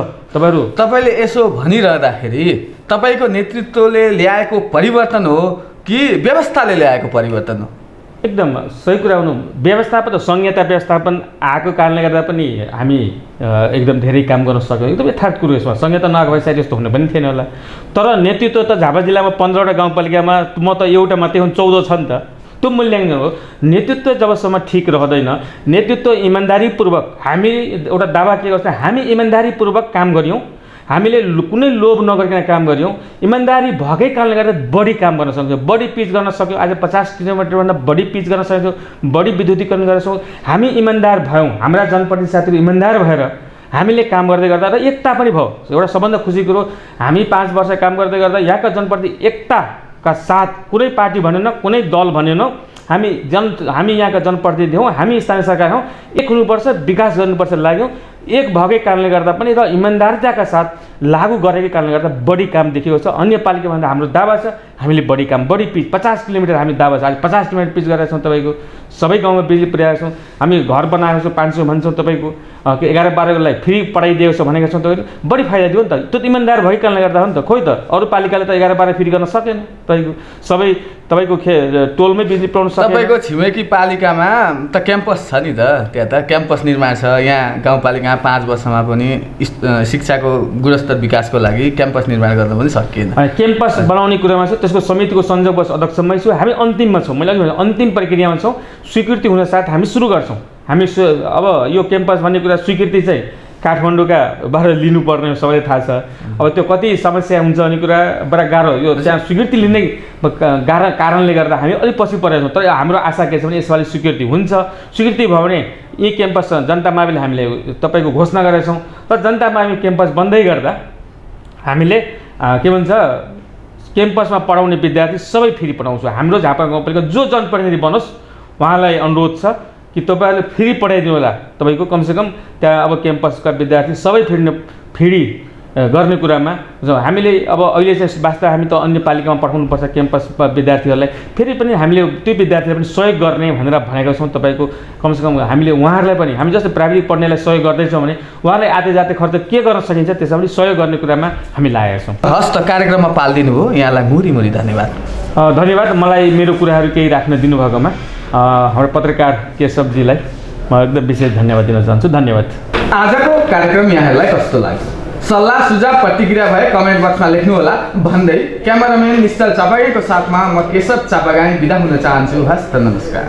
तपाईँले यसो भनिरहँदाखेरि तपाईँको नेतृत्वले ल्याएको परिवर्तन हो कि व्यवस्थाले ल्याएको परिवर्तन हो? एकदम सही कुरा हुनु, व्यवस्थापन संहिता व्यवस्थापन आएको कारणले गर्दा पनि हामी एकदम धेरै काम गर्न सक्यौँ। एकदम यथार्थ कुरो यसमा, संहिता नआएको भए सायद यस्तो हुने पनि थिएन होला। तर नेतृत्व त झापा जिल्लामा 15वटा गाउँपालिकामा म त एउटा मात्रै हुँ, 14 छ नि त, त्यो मूल्याङ्कन हो। नेतृत्व जबसम्म ठिक रहँदैन, नेतृत्व इमान्दारीपूर्वक, हामी एउटा दावा के गर्छ, हामी इमान्दारीपूर्वक काम गऱ्यौँ, हामीले कुनै लोभ नगरिकन काम गऱ्यौँ, इमान्दारी भएकै कारणले गर्दा बढी काम गर्न सक्छौँ, बढी पिच गर्न सक्यौँ। आज 50 किलोमिटरभन्दा बढी पिच गर्न सक्छौँ, बढी विद्युतीकरण गर्न सक्छौँ। हामी इमान्दार भयौँ, हाम्रा जनप्रतिनिधि साथीहरू इमान्दार भएर हामीले काम गर्दै गर्दा र एकता पनि भयो। एउटा सबभन्दा खुसी कुरो, हामी 5 वर्ष काम गर्दै गर्दा यहाँका जनप्रतिनिधि एकताका साथ, कुनै पार्टी भनेन, कुनै दल भनेन, हामी यहाँका जनप्रतिनिधि हौँ, हामी स्थानीय सरकार हौँ, एक हुनुपर्छ, विकास गर्नुपर्छ लाग्यौँ। एक भएकै कारणले गर्दा पनि र इमान्दारिताका साथ लागू गरेकै कारणले गर्दा बढी काम देखिएको छ। अन्य पालिकाभन्दा हाम्रो दावा छ हामीले बढी काम, बढी पिच, 50 किलोमिटर हामी दावा छ। आज 50 किलोमिटर पिच गरेका छौँ, तपाईँको सबै गाउँमा बिजुली पुर्याएका छौँ, हामी घर बनाएको छौँ 500 भन्छौँ, तपाईँको 11-12 फ्री पढाइदिएको छ भनेका छौँ। तपाईँको बढी फाइदा दियो नि त, त्यो इमान्दार भएको कारणले गर्दा हो नि त। खोइ त अरू पालिकाले त 11-12 फ्री गर्न सकेन, तपाईँको सबै तपाईँको टोलमै बिजुली पुर्याउन सकेन। तपाईँको छिमेकी पालिकामा त क्याम्पस छ नि त, त्यहाँ त क्याम्पस निर्माण छ। यहाँ गाउँपालिका 5 वर्षमा पनि शिक्षाको गुणस्तर विकासको लागि क्याम्पस निर्माण गर्न पनि सकिएन। क्याम्पस बनाउने कुरामा छ, त्यसको समितिको संयोजक अध्यक्षमै छु, हामी अन्तिममा छौँ। मैले अघि भने अन्तिम प्रक्रियामा छौँ, स्वीकृति हुनसाथ हामी सुरु गर्छौँ। हामी अब यो क्याम्पस भन्ने कुरा स्वीकृति चाहिँ काठमाडौँबाट लिनुपर्ने सबैलाई थाहा छ। अब त्यो कति समस्या हुन्छ भन्ने कुरा बडा गाह्रो, यो त्यहाँ स्वीकृति लिने गाह्रो कारणले गर्दा हामी अलिक पछि परेका छौँ। तर हाम्रो आशा के छ भने यसपालि स्वीकृति हुन्छ। स्वीकृति भयो भने यी क्याम्पस जनता माविले हामीले तपाईँको घोषणा गरेका छौँ। तर जनता मावि क्याम्पस बन्दै गर्दा हामीले के भन्छ क्याम्पसमा पढाउने विद्यार्थी सबै फ्री पढाउँछु। हाम्रो झापा गाउँपालिका जो जनप्रतिनिधि बनोस् उहाँलाई अनुरोध छ कि तपाईँहरूले फ्री पढाइदिनु होला। तपाईँको कमसेकम त्यहाँ अब क्याम्पसका विद्यार्थी सबै फ्री गर्ने कुरामा हामीले अब अहिले चाहिँ वास्तव हामी त अन्य पालिकामा पठाउनुपर्छ क्याम्पसमा विद्यार्थीहरूलाई, फेरि पनि हामीले त्यो विद्यार्थीलाई पनि सहयोग गर्ने भनेर भनेका छौँ। तपाईँको कमसेकम हामीले उहाँहरूलाई पनि हामी जस्तै प्राविधिक पढ्नेलाई सहयोग गर्दैछौँ भने उहाँलाई आते जाते खर्च के गर्न सकिन्छ त्यसमा पनि सहयोग गर्ने कुरामा हामी लागेका छौँ। हस् त, कार्यक्रममा पालिदिनु भयो, यहाँलाई मुरी मुरी धन्यवाद। धन्यवाद मलाई मेरो कुराहरू केही राख्न दिनुभएकोमा हाम्रो पत्रकार केशवजीलाई म एकदम विशेष धन्यवाद दिन चाहन्छु। धन्यवाद। आजको कार्यक्रम यहाँहरूलाई कस्तो लाग्यो? सल्लाह सुझाव प्रतिक्रिया भए कमेन्ट बक्समा लेख्नुहोला भन्दै क्यामेराम्यान निश्चल चापागाईको साथमा म केशव चापागाई बिदा हुन चाहन्छु। हस् त, नमस्कार।